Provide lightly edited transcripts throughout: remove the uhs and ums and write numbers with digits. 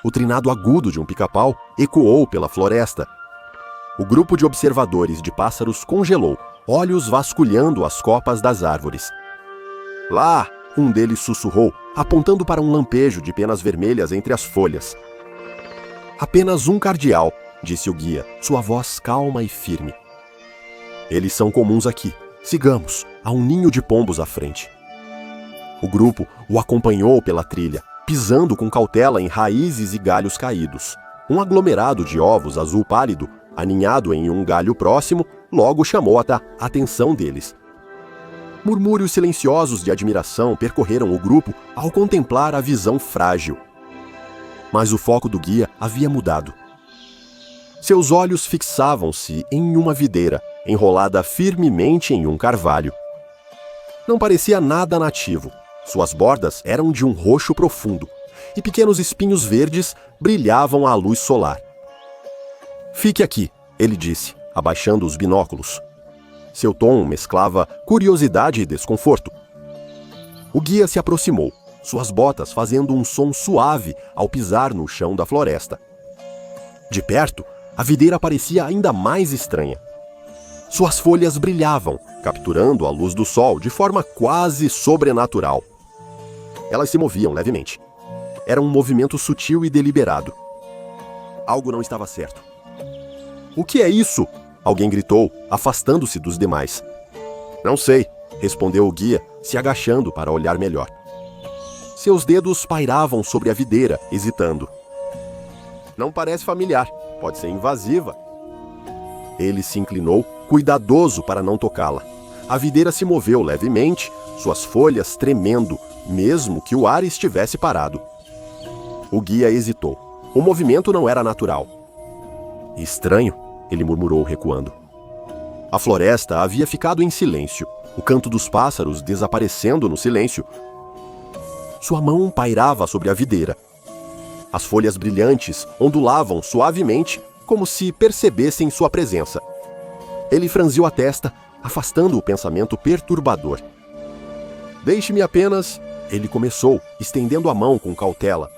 O trinado agudo de um pica-pau ecoou pela floresta. O grupo de observadores de pássaros congelou, olhos vasculhando as copas das árvores. Lá, um deles sussurrou, apontando para um lampejo de penas vermelhas entre as folhas. Apenas um cardeal, disse o guia, sua voz calma e firme. Eles são comuns aqui. Sigamos, há um ninho de pombos à frente. O grupo o acompanhou pela trilha, pisando com cautela em raízes e galhos caídos. Um aglomerado de ovos azul pálido, aninhado em um galho próximo, logo chamou a atenção deles. Murmúrios silenciosos de admiração percorreram o grupo ao contemplar a visão frágil. Mas o foco do guia havia mudado. Seus olhos fixavam-se em uma videira, enrolada firmemente em um carvalho. Não parecia nada nativo. Suas bordas eram de um roxo profundo, e pequenos espinhos verdes brilhavam à luz solar. Fique aqui, ele disse, abaixando os binóculos. Seu tom mesclava curiosidade e desconforto. O guia se aproximou, suas botas fazendo um som suave ao pisar no chão da floresta. De perto, a videira parecia ainda mais estranha. Suas folhas brilhavam, capturando a luz do sol de forma quase sobrenatural. Elas se moviam levemente. Era um movimento sutil e deliberado. Algo não estava certo. O que é isso? Alguém gritou, afastando-se dos demais. Não sei, respondeu o guia, se agachando para olhar melhor. Seus dedos pairavam sobre a videira, hesitando. Não parece familiar, pode ser invasiva. Ele se inclinou, cuidadoso para não tocá-la. A videira se moveu levemente, suas folhas tremendo, mesmo que o ar estivesse parado. O guia hesitou. O movimento não era natural. Estranho, ele murmurou, recuando. A floresta havia ficado em silêncio, o canto dos pássaros desaparecendo no silêncio. Sua mão pairava sobre a videira. As folhas brilhantes ondulavam suavemente, como se percebessem sua presença. Ele franziu a testa, afastando o pensamento perturbador. Deixe-me apenas... Ele começou, estendendo a mão com cautela.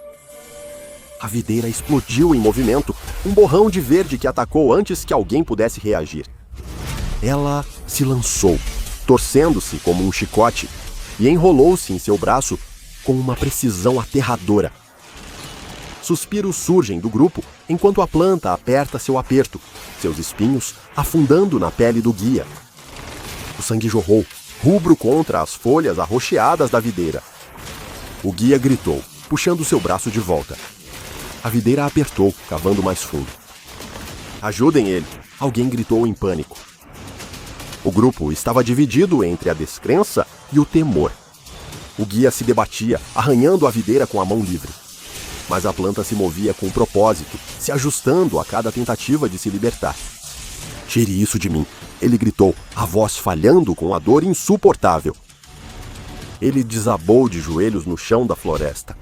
A videira explodiu em movimento, um borrão de verde que atacou antes que alguém pudesse reagir. Ela se lançou, torcendo-se como um chicote, e enrolou-se em seu braço com uma precisão aterradora. Suspiros surgem do grupo enquanto a planta aperta seu aperto, seus espinhos afundando na pele do guia. O sangue jorrou, rubro contra as folhas arroxeadas da videira. O guia gritou, puxando seu braço de volta. A videira apertou, cavando mais fundo. Ajudem ele! Alguém gritou em pânico. O grupo estava dividido entre a descrença e o temor. O guia se debatia, arranhando a videira com a mão livre. Mas a planta se movia com propósito, se ajustando a cada tentativa de se libertar. Tire isso de mim! Ele gritou, a voz falhando com a dor insuportável. Ele desabou de joelhos no chão da floresta.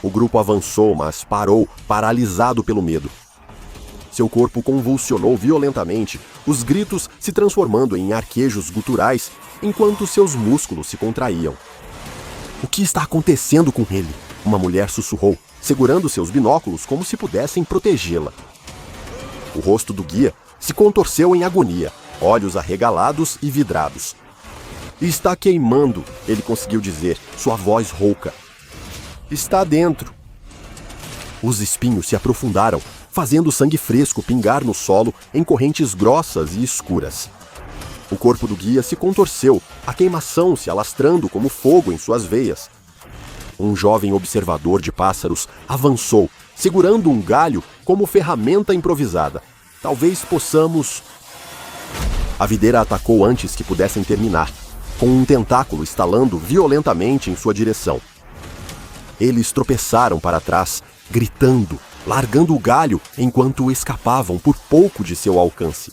O grupo avançou, mas parou, paralisado pelo medo. Seu corpo convulsionou violentamente, os gritos se transformando em arquejos guturais, enquanto seus músculos se contraíam. O que está acontecendo com ele? Uma mulher sussurrou, segurando seus binóculos como se pudessem protegê-la. O rosto do guia se contorceu em agonia, olhos arregalados e vidrados. Está queimando, ele conseguiu dizer, sua voz rouca. Está dentro. Os espinhos se aprofundaram, fazendo o sangue fresco pingar no solo em correntes grossas e escuras. O corpo do guia se contorceu, a queimação se alastrando como fogo em suas veias. Um jovem observador de pássaros avançou, segurando um galho como ferramenta improvisada. Talvez possamos... A videira atacou antes que pudessem terminar, com um tentáculo estalando violentamente em sua direção. Eles tropeçaram para trás, gritando, largando o galho enquanto escapavam por pouco de seu alcance.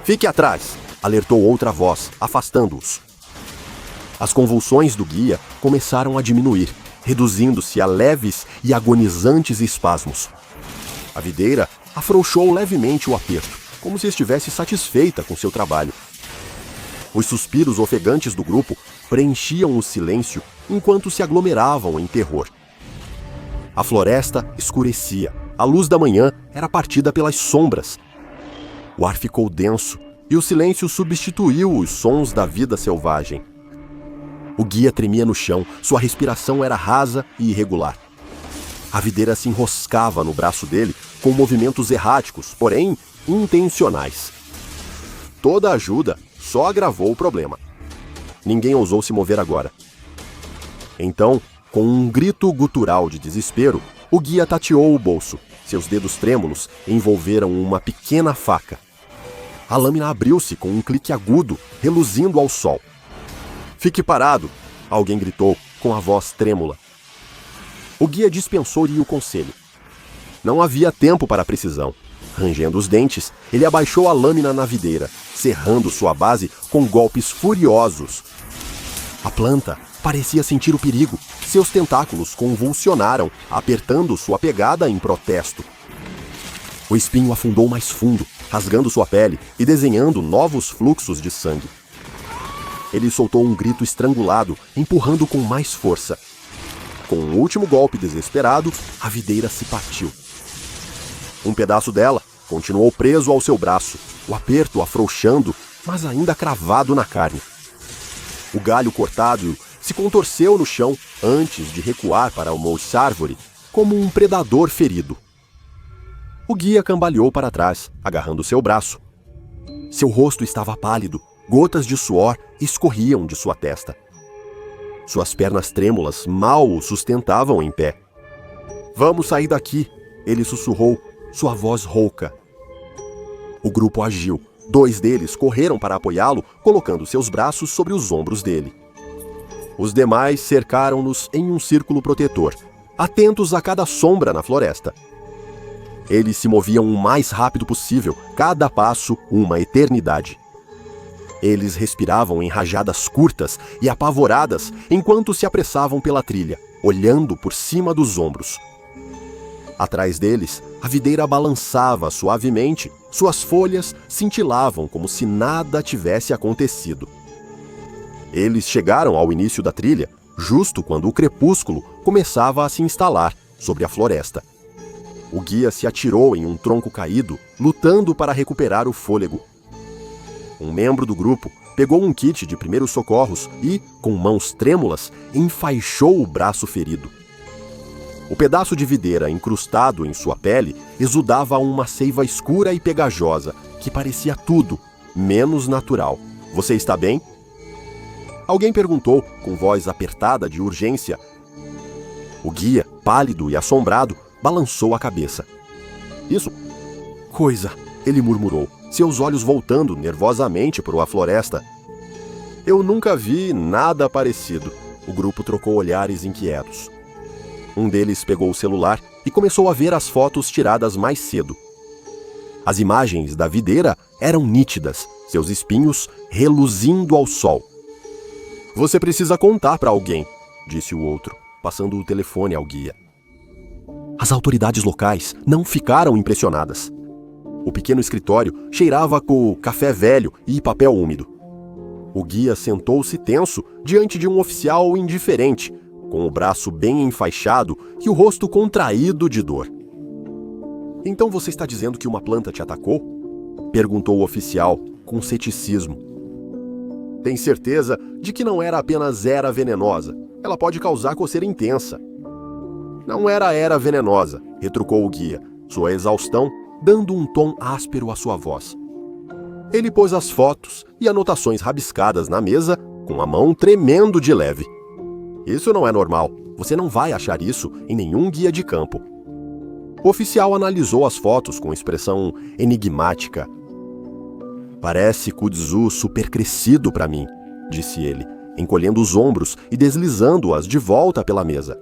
Fique atrás! Alertou outra voz, afastando-os. As convulsões do guia começaram a diminuir, reduzindo-se a leves e agonizantes espasmos. A videira afrouxou levemente o aperto, como se estivesse satisfeita com seu trabalho. Os suspiros ofegantes do grupo preenchiam o silêncio enquanto se aglomeravam em terror. A floresta escurecia. A luz da manhã era partida pelas sombras. O ar ficou denso e o silêncio substituiu os sons da vida selvagem. O guia tremia no chão, sua respiração era rasa e irregular. A videira se enroscava no braço dele com movimentos erráticos, porém intencionais. Toda a ajuda só agravou o problema. Ninguém ousou se mover agora. Então, com um grito gutural de desespero, o guia tateou o bolso. Seus dedos trêmulos envolveram uma pequena faca. A lâmina abriu-se com um clique agudo, reluzindo ao sol. "Fique parado!" alguém gritou, com a voz trêmula. O guia dispensou-lhe o conselho. Não havia tempo para a precisão. Rangendo os dentes, ele abaixou a lâmina na videira, serrando sua base com golpes furiosos. A planta parecia sentir o perigo. Seus tentáculos convulsionaram, apertando sua pegada em protesto. O espinho afundou mais fundo, rasgando sua pele e desenhando novos fluxos de sangue. Ele soltou um grito estrangulado, empurrando com mais força. Com um último golpe desesperado, a videira se partiu. Um pedaço dela continuou preso ao seu braço, o aperto afrouxando, mas ainda cravado na carne. O galho cortado se contorceu no chão antes de recuar para uma árvore, como um predador ferido. O guia cambaleou para trás, agarrando seu braço. Seu rosto estava pálido, gotas de suor escorriam de sua testa. Suas pernas trêmulas mal o sustentavam em pé. "Vamos sair daqui", ele sussurrou, sua voz rouca. O grupo agiu. 2 deles correram para apoiá-lo, colocando seus braços sobre os ombros dele. Os demais cercaram-nos em um círculo protetor, atentos a cada sombra na floresta. Eles se moviam o mais rápido possível, cada passo uma eternidade. Eles respiravam em rajadas curtas e apavoradas enquanto se apressavam pela trilha, olhando por cima dos ombros. Atrás deles, a videira balançava suavemente, suas folhas cintilavam como se nada tivesse acontecido. Eles chegaram ao início da trilha, justo quando o crepúsculo começava a se instalar sobre a floresta. O guia se atirou em um tronco caído, lutando para recuperar o fôlego. Um membro do grupo pegou um kit de primeiros socorros e, com mãos trêmulas, enfaixou o braço ferido. O pedaço de videira incrustado em sua pele exudava uma seiva escura e pegajosa, que parecia tudo, menos natural. "Você está bem?" Alguém perguntou, com voz apertada de urgência. O guia, pálido e assombrado, balançou a cabeça. "Isso... coisa..." ele murmurou, seus olhos voltando nervosamente para a floresta. "Eu nunca vi nada parecido." O grupo trocou olhares inquietos. Um deles pegou o celular e começou a ver as fotos tiradas mais cedo. As imagens da videira eram nítidas, seus espinhos reluzindo ao sol. "Você precisa contar para alguém", disse o outro, passando o telefone ao guia. As autoridades locais não ficaram impressionadas. O pequeno escritório cheirava com café velho e papel úmido. O guia sentou-se tenso diante de um oficial indiferente, com o braço bem enfaixado e o rosto contraído de dor. "Então você está dizendo que uma planta te atacou?" perguntou o oficial, com ceticismo. "Tem certeza de que não era apenas era venenosa? Ela pode causar coceira intensa." "Não era era venenosa", retrucou o guia, sua exaustão dando um tom áspero à sua voz. Ele pôs as fotos e anotações rabiscadas na mesa, com a mão tremendo de leve. "Isso não é normal. Você não vai achar isso em nenhum guia de campo." O oficial analisou as fotos com expressão enigmática. "Parece kudzu supercrescido para mim", disse ele, encolhendo os ombros e deslizando-as de volta pela mesa.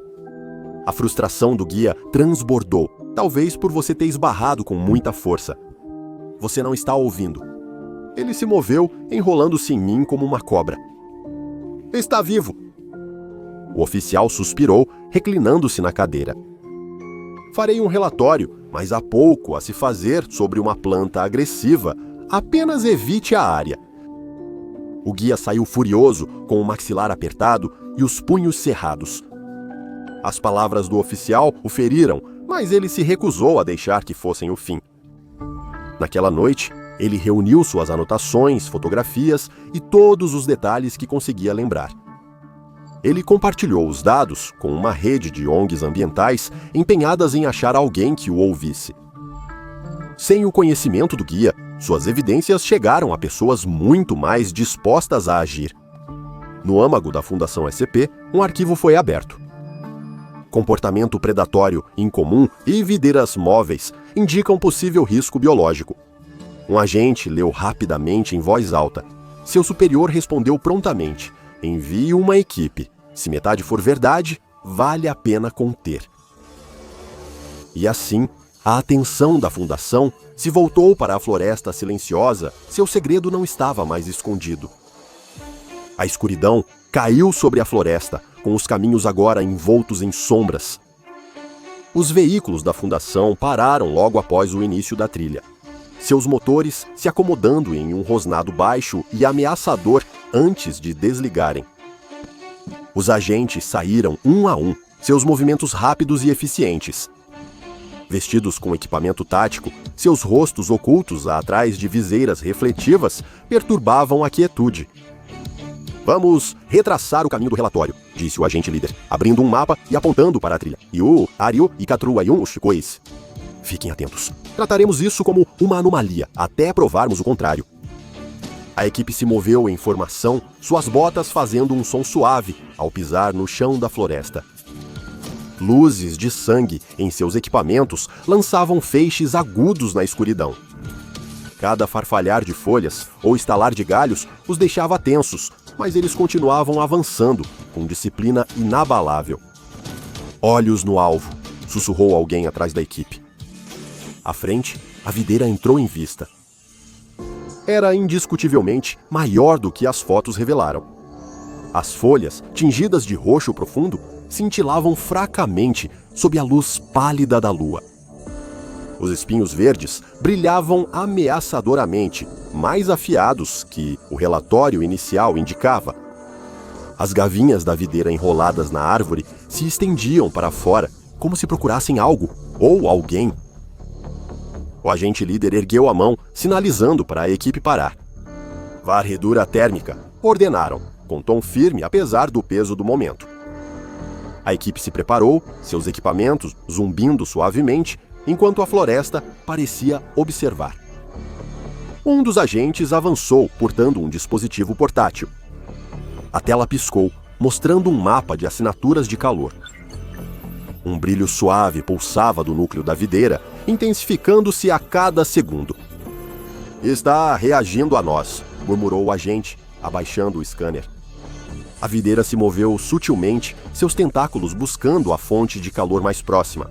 A frustração do guia transbordou, talvez por você ter esbarrado com muita força. "Você não está ouvindo." Ele se moveu, enrolando-se em mim como uma cobra. "Está vivo." O oficial suspirou, reclinando-se na cadeira. "Farei um relatório, mas há pouco a se fazer sobre uma planta agressiva. Apenas evite a área." O guia saiu furioso, com o maxilar apertado e os punhos cerrados. As palavras do oficial o feriram, mas ele se recusou a deixar que fossem o fim. Naquela noite, ele reuniu suas anotações, fotografias e todos os detalhes que conseguia lembrar. Ele compartilhou os dados com uma rede de ONGs ambientais empenhadas em achar alguém que o ouvisse. Sem o conhecimento do guia, suas evidências chegaram a pessoas muito mais dispostas a agir. No âmago da Fundação SCP, um arquivo foi aberto. Comportamento predatório incomum e videiras móveis indicam possível risco biológico. Um agente leu rapidamente em voz alta. Seu superior respondeu prontamente: envie uma equipe. Se metade for verdade, vale a pena conter. E assim, a atenção da Fundação se voltou para a floresta silenciosa. Seu segredo não estava mais escondido. A escuridão caiu sobre a floresta, com os caminhos agora envoltos em sombras. Os veículos da Fundação pararam logo após o início da trilha. Seus motores se acomodando em um rosnado baixo e ameaçador antes de desligarem. Os agentes saíram um a um, seus movimentos rápidos e eficientes. Vestidos com equipamento tático, seus rostos ocultos atrás de viseiras refletivas perturbavam a quietude. Vamos retraçar o caminho do relatório, disse o agente líder, abrindo um mapa e apontando para a trilha. Yu, Aryu e Katruayun Shikois. Fiquem atentos. Trataremos isso como uma anomalia, até provarmos o contrário. A equipe se moveu em formação, suas botas fazendo um som suave ao pisar no chão da floresta. Luzes de sangue em seus equipamentos lançavam feixes agudos na escuridão. Cada farfalhar de folhas ou estalar de galhos os deixava tensos, mas eles continuavam avançando, com disciplina inabalável. Olhos no alvo, sussurrou alguém atrás da equipe. À frente, a videira entrou em vista. Era indiscutivelmente maior do que as fotos revelaram. As folhas, tingidas de roxo profundo, cintilavam fracamente sob a luz pálida da lua. Os espinhos verdes brilhavam ameaçadoramente, mais afiados que o relatório inicial indicava. As gavinhas da videira enroladas na árvore se estendiam para fora, como se procurassem algo ou alguém. O agente líder ergueu a mão, sinalizando para a equipe parar. Varredura térmica, ordenaram, com tom firme apesar do peso do momento. A equipe se preparou, seus equipamentos zumbindo suavemente, enquanto a floresta parecia observar. Um dos agentes avançou, portando um dispositivo portátil. A tela piscou, mostrando um mapa de assinaturas de calor. Um brilho suave pulsava do núcleo da videira, intensificando-se a cada segundo. Está reagindo a nós, murmurou o agente, abaixando o scanner. A videira se moveu sutilmente, seus tentáculos buscando a fonte de calor mais próxima.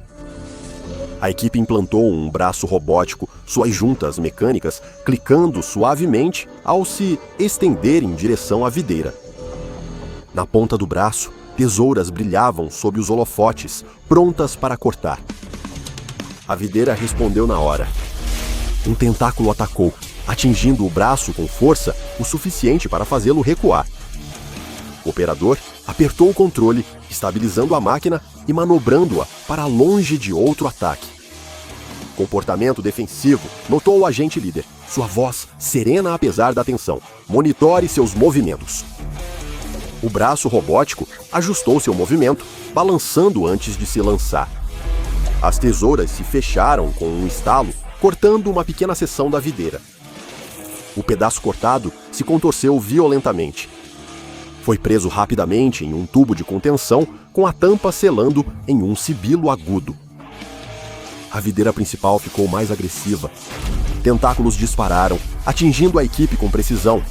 A equipe implantou um braço robótico, suas juntas mecânicas clicando suavemente ao se estender em direção à videira. Na ponta do braço, tesouras brilhavam sob os holofotes, prontas para cortar. A videira respondeu na hora. Um tentáculo atacou, atingindo o braço com força o suficiente para fazê-lo recuar. O operador apertou o controle, estabilizando a máquina e manobrando-a para longe de outro ataque. Comportamento defensivo, notou o agente líder, sua voz serena apesar da tensão. Monitore seus movimentos. O braço robótico ajustou seu movimento, balançando antes de se lançar. As tesouras se fecharam com um estalo, cortando uma pequena seção da videira. O pedaço cortado se contorceu violentamente. Foi preso rapidamente em um tubo de contenção, com a tampa selando em um sibilo agudo. A videira principal ficou mais agressiva. Tentáculos dispararam, atingindo a equipe com precisão.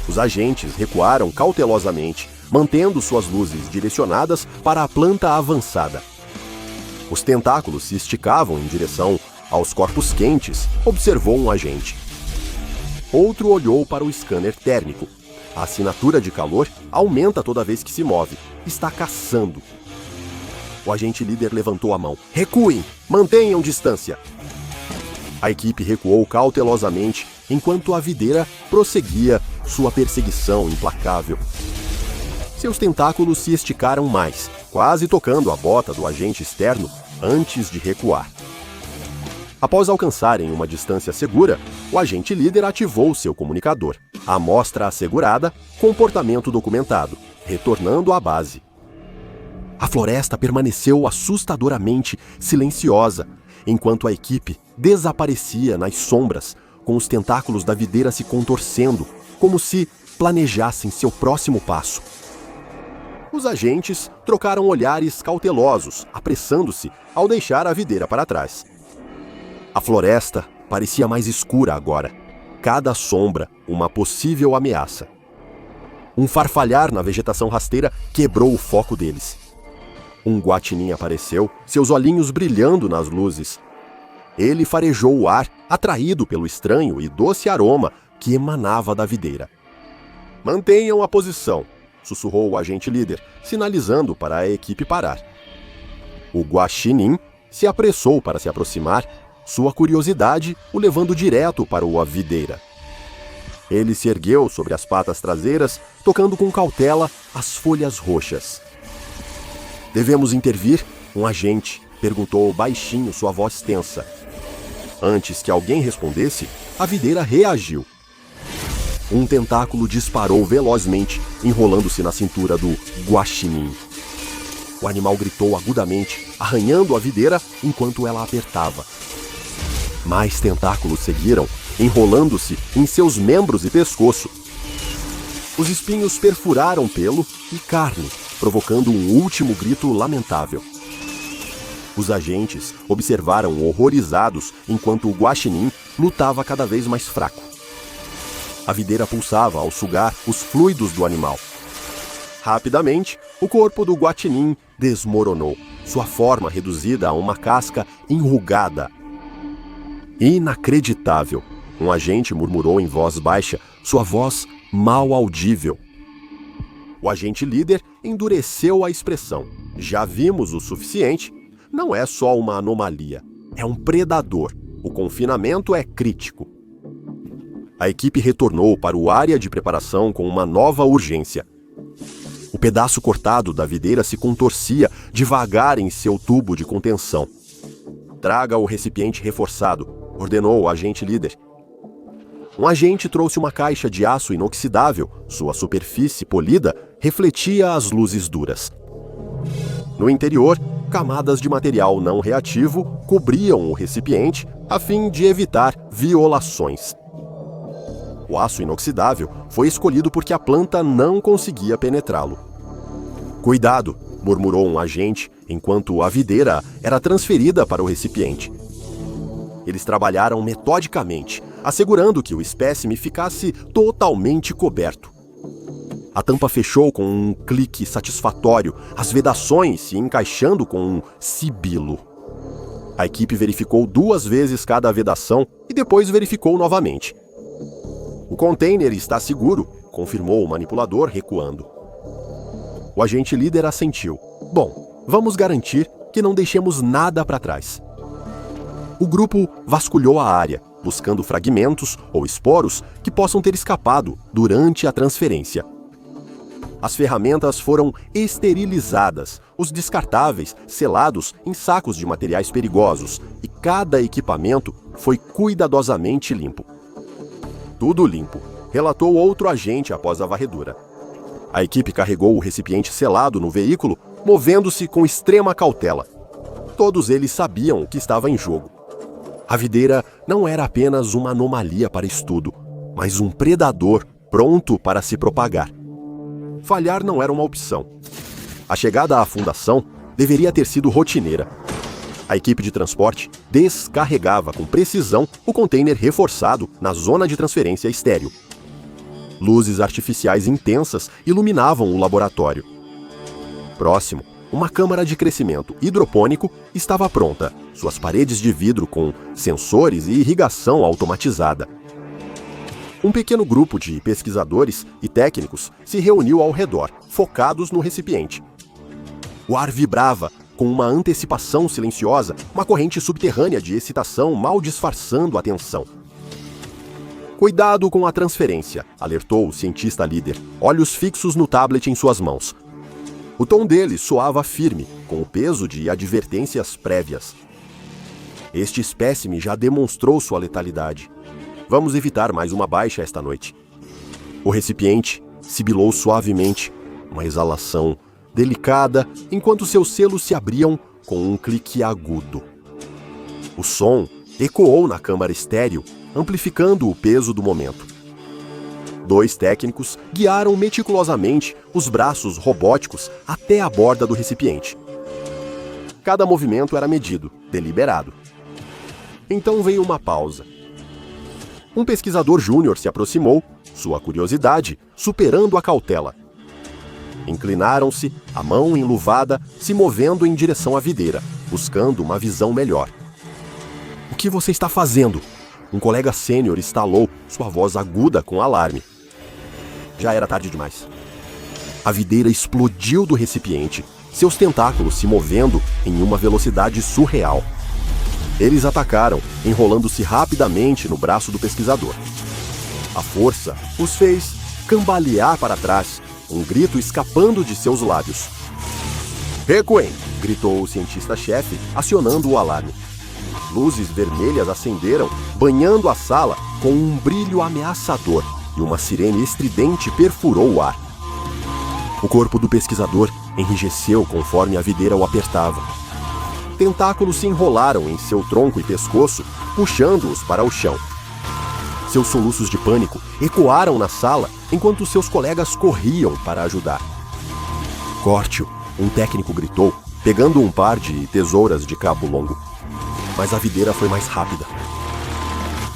Os agentes recuaram cautelosamente, mantendo suas luzes direcionadas para a planta avançada. Os tentáculos se esticavam em direção aos corpos quentes, observou um agente. Outro olhou para o scanner térmico. A assinatura de calor aumenta toda vez que se move. Está caçando. O agente líder levantou a mão. Recuem! Mantenham distância! A equipe recuou cautelosamente, enquanto a videira prosseguia sua perseguição implacável. Seus tentáculos se esticaram mais, quase tocando a bota do agente externo antes de recuar. Após alcançarem uma distância segura, o agente líder ativou seu comunicador. Amostra assegurada, comportamento documentado, retornando à base. A floresta permaneceu assustadoramente silenciosa, enquanto a equipe desaparecia nas sombras, com os tentáculos da videira se contorcendo, como se planejassem seu próximo passo. Os agentes trocaram olhares cautelosos, apressando-se ao deixar a videira para trás. A floresta parecia mais escura agora, cada sombra uma possível ameaça. Um farfalhar na vegetação rasteira quebrou o foco deles. Um guaxinim apareceu, seus olhinhos brilhando nas luzes. Ele farejou o ar, atraído pelo estranho e doce aroma que emanava da videira. "Mantenham a posição", sussurrou o agente líder, sinalizando para a equipe parar. O guaxinim se apressou para se aproximar, sua curiosidade o levando direto para a videira. Ele se ergueu sobre as patas traseiras, tocando com cautela as folhas roxas. "Devemos intervir?" Um agente perguntou baixinho, sua voz tensa. Antes que alguém respondesse, a videira reagiu. Um tentáculo disparou velozmente, enrolando-se na cintura do guaxinim. O animal gritou agudamente, arranhando a videira enquanto ela apertava. Mais tentáculos seguiram, enrolando-se em seus membros e pescoço. Os espinhos perfuraram pelo e carne, provocando um último grito lamentável. Os agentes observaram horrorizados enquanto o guaxinim lutava cada vez mais fraco. A videira pulsava ao sugar os fluidos do animal. Rapidamente, o corpo do guaxinim desmoronou, sua forma reduzida a uma casca enrugada. "Inacreditável", um agente murmurou em voz baixa, sua voz mal audível. O agente líder endureceu a expressão. "Já vimos o suficiente. Não é só uma anomalia. É um predador. O confinamento é crítico." A equipe retornou para a área de preparação com uma nova urgência. O pedaço cortado da videira se contorcia devagar em seu tubo de contenção. "Traga o recipiente reforçado", ordenou o agente líder. Um agente trouxe uma caixa de aço inoxidável. Sua superfície polida refletia as luzes duras. No interior, camadas de material não reativo cobriam o recipiente a fim de evitar violações. O aço inoxidável foi escolhido porque a planta não conseguia penetrá-lo. "Cuidado", murmurou um agente, enquanto a videira era transferida para o recipiente. Eles trabalharam metodicamente, assegurando que o espécime ficasse totalmente coberto. A tampa fechou com um clique satisfatório, as vedações se encaixando com um sibilo. A equipe verificou 2 vezes cada vedação e depois verificou novamente. "O container está seguro", confirmou o manipulador, recuando. O agente líder assentiu. "Bom, vamos garantir que não deixemos nada para trás." O grupo vasculhou a área, buscando fragmentos ou esporos que possam ter escapado durante a transferência. As ferramentas foram esterilizadas, os descartáveis selados em sacos de materiais perigosos e cada equipamento foi cuidadosamente limpo. "Tudo limpo", relatou outro agente após a varredura. A equipe carregou o recipiente selado no veículo, movendo-se com extrema cautela. Todos eles sabiam o que estava em jogo. A videira não era apenas uma anomalia para estudo, mas um predador pronto para se propagar. Falhar não era uma opção. A chegada à fundação deveria ter sido rotineira. A equipe de transporte descarregava com precisão o container reforçado na zona de transferência estéril. Luzes artificiais intensas iluminavam o laboratório. Próximo, uma câmara de crescimento hidropônico estava pronta, suas paredes de vidro com sensores e irrigação automatizada. Um pequeno grupo de pesquisadores e técnicos se reuniu ao redor, focados no recipiente. O ar vibrava com uma antecipação silenciosa, uma corrente subterrânea de excitação mal disfarçando a tensão. "Cuidado com a transferência", alertou o cientista líder, olhos fixos no tablet em suas mãos. O tom dele soava firme, com o peso de advertências prévias. Este espécime já demonstrou sua letalidade. Vamos evitar mais uma baixa esta noite. O recipiente sibilou suavemente, uma exalação delicada, enquanto seus selos se abriam com um clique agudo. O som ecoou na câmara estéril, amplificando o peso do momento. 2 técnicos guiaram meticulosamente os braços robóticos até a borda do recipiente. Cada movimento era medido, deliberado. Então veio uma pausa. Um pesquisador júnior se aproximou, sua curiosidade superando a cautela. Inclinaram-se, a mão enluvada, se movendo em direção à videira, buscando uma visão melhor. "O que você está fazendo?" Um colega sênior estalou, sua voz aguda com alarme. Já era tarde demais. A videira explodiu do recipiente, seus tentáculos se movendo em uma velocidade surreal. Eles atacaram, enrolando-se rapidamente no braço do pesquisador. A força os fez cambalear para trás, um grito escapando de seus lábios. "Recuem!" gritou o cientista-chefe, acionando o alarme. Luzes vermelhas acenderam, banhando a sala com um brilho ameaçador, e uma sirene estridente perfurou o ar. O corpo do pesquisador enrijeceu conforme a videira o apertava. Tentáculos se enrolaram em seu tronco e pescoço, puxando-os para o chão. Seus soluços de pânico ecoaram na sala enquanto seus colegas corriam para ajudar. "Corte-o!" um técnico gritou, pegando um par de tesouras de cabo longo. Mas a videira foi mais rápida.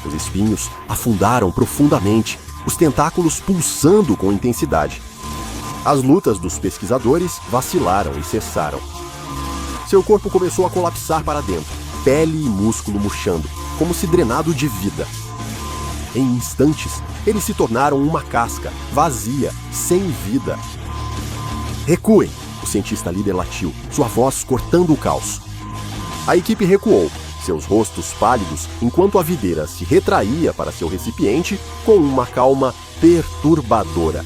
Os espinhos afundaram profundamente, os tentáculos pulsando com intensidade. As lutas dos pesquisadores vacilaram e cessaram. Seu corpo começou a colapsar para dentro, pele e músculo murchando, como se drenado de vida. Em instantes, eles se tornaram uma casca, vazia, sem vida. "Recuem!" o cientista líder latiu, sua voz cortando o caos. A equipe recuou, seus rostos pálidos, enquanto a videira se retraía para seu recipiente com uma calma perturbadora.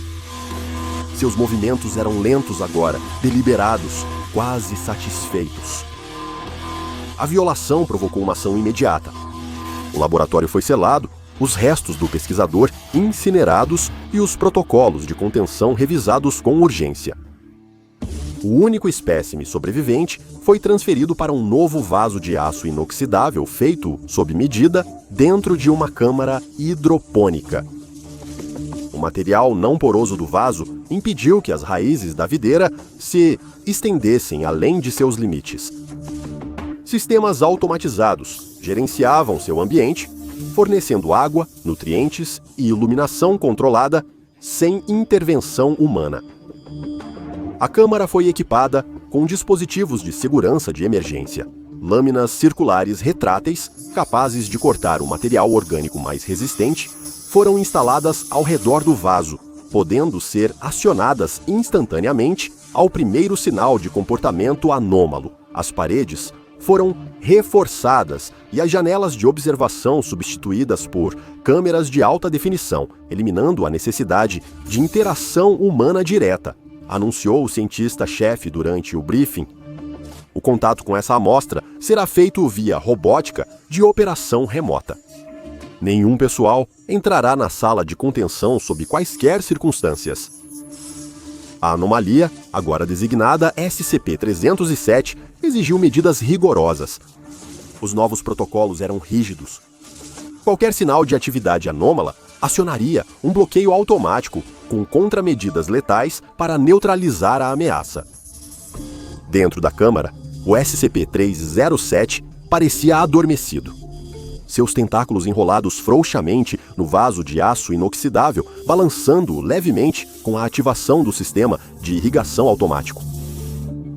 Seus movimentos eram lentos agora, deliberados, quase satisfeitos. A violação provocou uma ação imediata. O laboratório foi selado, os restos do pesquisador incinerados e os protocolos de contenção revisados com urgência. O único espécime sobrevivente foi transferido para um novo vaso de aço inoxidável feito, sob medida, dentro de uma câmara hidropônica. O material não poroso do vaso impediu que as raízes da videira se estendessem além de seus limites. Sistemas automatizados gerenciavam seu ambiente, fornecendo água, nutrientes e iluminação controlada sem intervenção humana. A câmara foi equipada com dispositivos de segurança de emergência, lâminas circulares retráteis capazes de cortar o material orgânico mais resistente, foram instaladas ao redor do vaso, podendo ser acionadas instantaneamente ao primeiro sinal de comportamento anômalo. As paredes foram reforçadas e as janelas de observação substituídas por câmeras de alta definição, eliminando a necessidade de interação humana direta, anunciou o cientista-chefe durante o briefing. O contato com essa amostra será feito via robótica de operação remota. Nenhum pessoal entrará na sala de contenção sob quaisquer circunstâncias. A anomalia, agora designada SCP-307, exigiu medidas rigorosas. Os novos protocolos eram rígidos. Qualquer sinal de atividade anômala acionaria um bloqueio automático com contramedidas letais para neutralizar a ameaça. Dentro da câmara, o SCP-307 parecia adormecido. Seus tentáculos enrolados frouxamente no vaso de aço inoxidável, balançando levemente com a ativação do sistema de irrigação automático.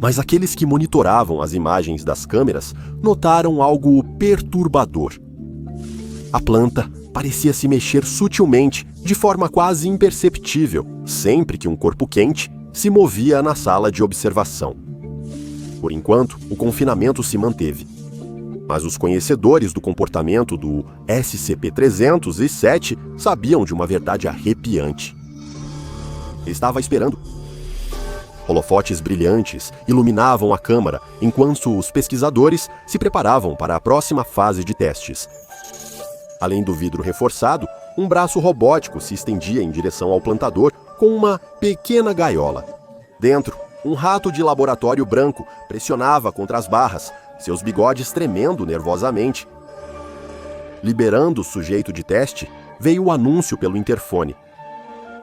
Mas aqueles que monitoravam as imagens das câmeras notaram algo perturbador. A planta parecia se mexer sutilmente, de forma quase imperceptível, sempre que um corpo quente se movia na sala de observação. Por enquanto, o confinamento se manteve. Mas os conhecedores do comportamento do SCP-307 sabiam de uma verdade arrepiante. Estava esperando. Holofotes brilhantes iluminavam a câmara enquanto os pesquisadores se preparavam para a próxima fase de testes. Além do vidro reforçado, um braço robótico se estendia em direção ao plantador com uma pequena gaiola. Dentro, um rato de laboratório branco pressionava contra as barras, seus bigodes tremendo nervosamente. Liberando o sujeito de teste, veio o anúncio pelo interfone.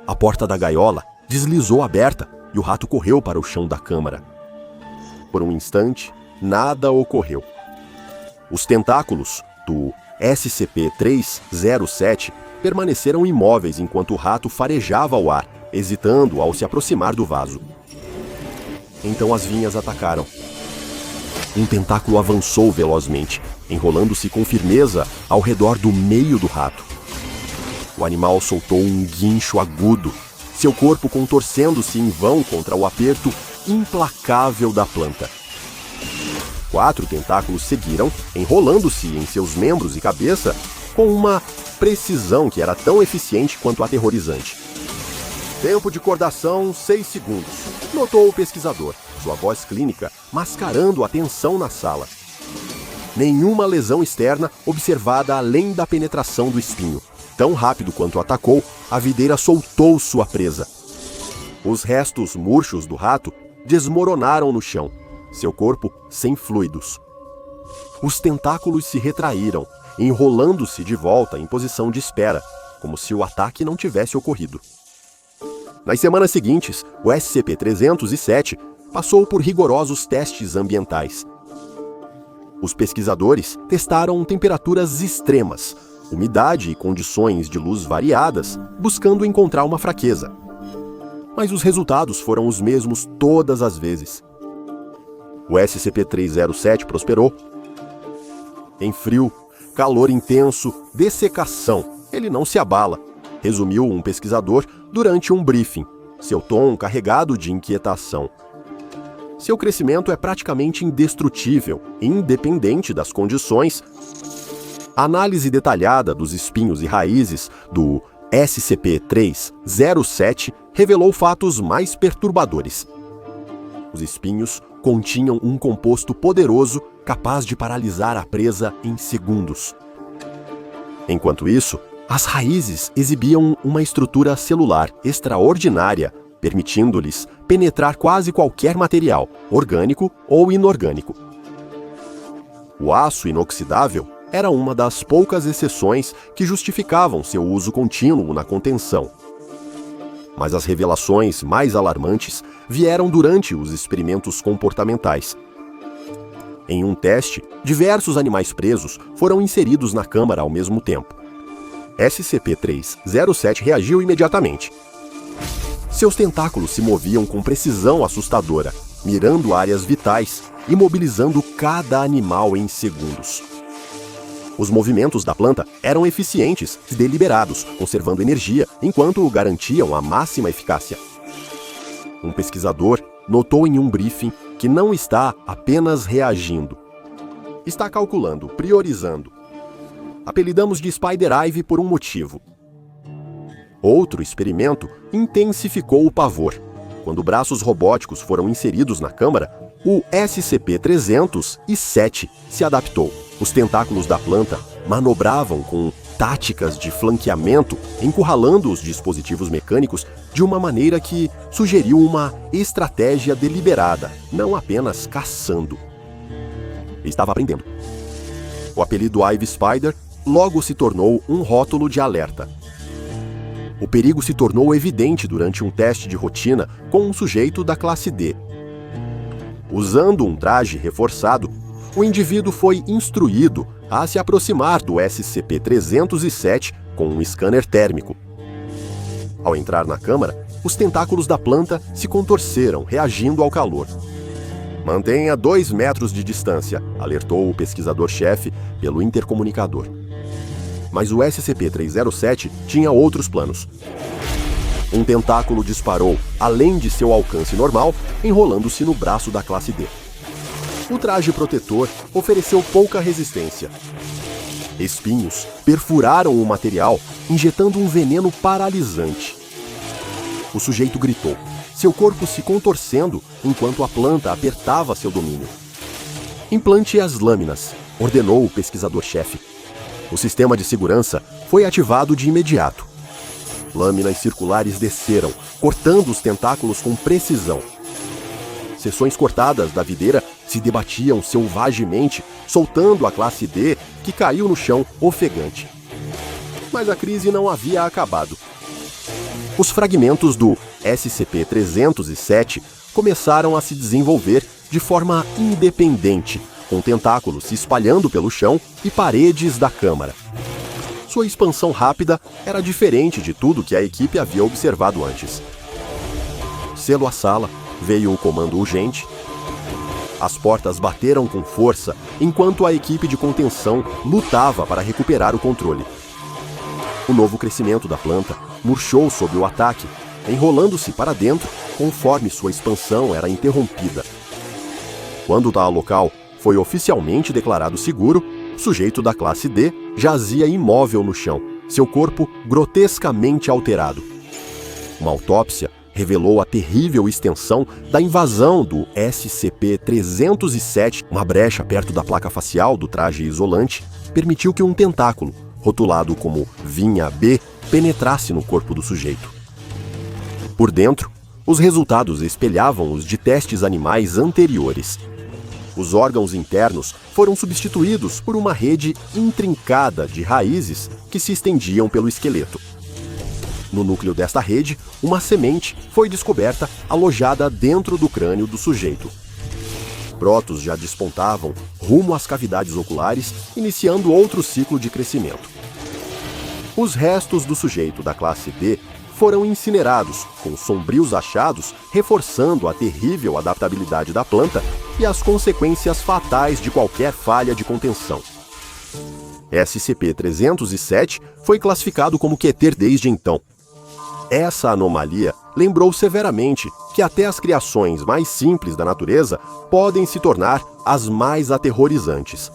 A porta da gaiola deslizou aberta e o rato correu para o chão da câmara. Por um instante, nada ocorreu. Os tentáculos do SCP-307 permaneceram imóveis enquanto o rato farejava o ar, hesitando ao se aproximar do vaso. Então as vinhas atacaram. Um tentáculo avançou velozmente, enrolando-se com firmeza ao redor do meio do rato. O animal soltou um guincho agudo, seu corpo contorcendo-se em vão contra o aperto implacável da planta. 4 tentáculos seguiram, enrolando-se em seus membros e cabeça com uma precisão que era tão eficiente quanto aterrorizante. Tempo de cordação, 6 segundos, notou o pesquisador, sua voz clínica mascarando a tensão na sala. Nenhuma lesão externa observada além da penetração do espinho. Tão rápido quanto atacou, a videira soltou sua presa. Os restos murchos do rato desmoronaram no chão, seu corpo sem fluidos. Os tentáculos se retraíram, enrolando-se de volta em posição de espera, como se o ataque não tivesse ocorrido. Nas semanas seguintes, o SCP-307 passou por rigorosos testes ambientais. Os pesquisadores testaram temperaturas extremas, umidade e condições de luz variadas, buscando encontrar uma fraqueza. Mas os resultados foram os mesmos todas as vezes. O SCP-307 prosperou. Em frio, calor intenso, dessecação, ele não se abala, resumiu um pesquisador durante um briefing, seu tom carregado de inquietação. Seu crescimento é praticamente indestrutível, independente das condições. A análise detalhada dos espinhos e raízes do SCP-307 revelou fatos mais perturbadores. Os espinhos continham um composto poderoso capaz de paralisar a presa em segundos. Enquanto isso, as raízes exibiam uma estrutura celular extraordinária, permitindo-lhes penetrar quase qualquer material, orgânico ou inorgânico. O aço inoxidável era uma das poucas exceções que justificavam seu uso contínuo na contenção. Mas as revelações mais alarmantes vieram durante os experimentos comportamentais. Em um teste, diversos animais presos foram inseridos na câmara ao mesmo tempo. SCP-307 reagiu imediatamente. Seus tentáculos se moviam com precisão assustadora, mirando áreas vitais, imobilizando cada animal em segundos. Os movimentos da planta eram eficientes e deliberados, conservando energia enquanto garantiam a máxima eficácia. Um pesquisador notou em um briefing que não está apenas reagindo. Está calculando, priorizando. Apelidamos de Spider Ivy por um motivo. Outro experimento intensificou o pavor. Quando braços robóticos foram inseridos na câmara, o SCP-307 se adaptou. Os tentáculos da planta manobravam com táticas de flanqueamento, encurralando os dispositivos mecânicos de uma maneira que sugeriu uma estratégia deliberada, não apenas caçando. Estava aprendendo. O apelido Ivy Spider logo se tornou um rótulo de alerta. O perigo se tornou evidente durante um teste de rotina com um sujeito da classe D. Usando um traje reforçado, o indivíduo foi instruído a se aproximar do SCP-307 com um scanner térmico. Ao entrar na câmara, os tentáculos da planta se contorceram, reagindo ao calor. Mantenha 2 metros de distância, alertou o pesquisador-chefe pelo intercomunicador. Mas o SCP-307 tinha outros planos. Um tentáculo disparou, além de seu alcance normal, enrolando-se no braço da classe D. O traje protetor ofereceu pouca resistência. Espinhos perfuraram o material, injetando um veneno paralisante. O sujeito gritou, seu corpo se contorcendo enquanto a planta apertava seu domínio. "Implante as lâminas", ordenou o pesquisador-chefe. O sistema de segurança foi ativado de imediato. Lâminas circulares desceram, cortando os tentáculos com precisão. Seções cortadas da videira se debatiam selvagemente, soltando a classe D, que caiu no chão ofegante. Mas a crise não havia acabado. Os fragmentos do SCP-307 começaram a se desenvolver de forma independente, com tentáculos se espalhando pelo chão e paredes da câmara. Sua expansão rápida era diferente de tudo que a equipe havia observado antes. Selo a sala, veio o comando urgente. As portas bateram com força enquanto a equipe de contenção lutava para recuperar o controle. O novo crescimento da planta murchou sob o ataque, enrolando-se para dentro conforme sua expansão era interrompida. Quando o tal local foi oficialmente declarado seguro, o sujeito da classe D jazia imóvel no chão, seu corpo grotescamente alterado. Uma autópsia revelou a terrível extensão da invasão do SCP-307. Uma brecha perto da placa facial do traje isolante permitiu que um tentáculo, rotulado como Vinha B, penetrasse no corpo do sujeito. Por dentro, os resultados espelhavam os de testes animais anteriores. Os órgãos internos foram substituídos por uma rede intrincada de raízes que se estendiam pelo esqueleto. No núcleo desta rede, uma semente foi descoberta alojada dentro do crânio do sujeito. Brotos já despontavam rumo às cavidades oculares, iniciando outro ciclo de crescimento. Os restos do sujeito da classe D foram incinerados, com sombrios achados reforçando a terrível adaptabilidade da planta e as consequências fatais de qualquer falha de contenção. SCP-307 foi classificado como Keter desde então. Essa anomalia lembrou severamente que até as criações mais simples da natureza podem se tornar as mais aterrorizantes.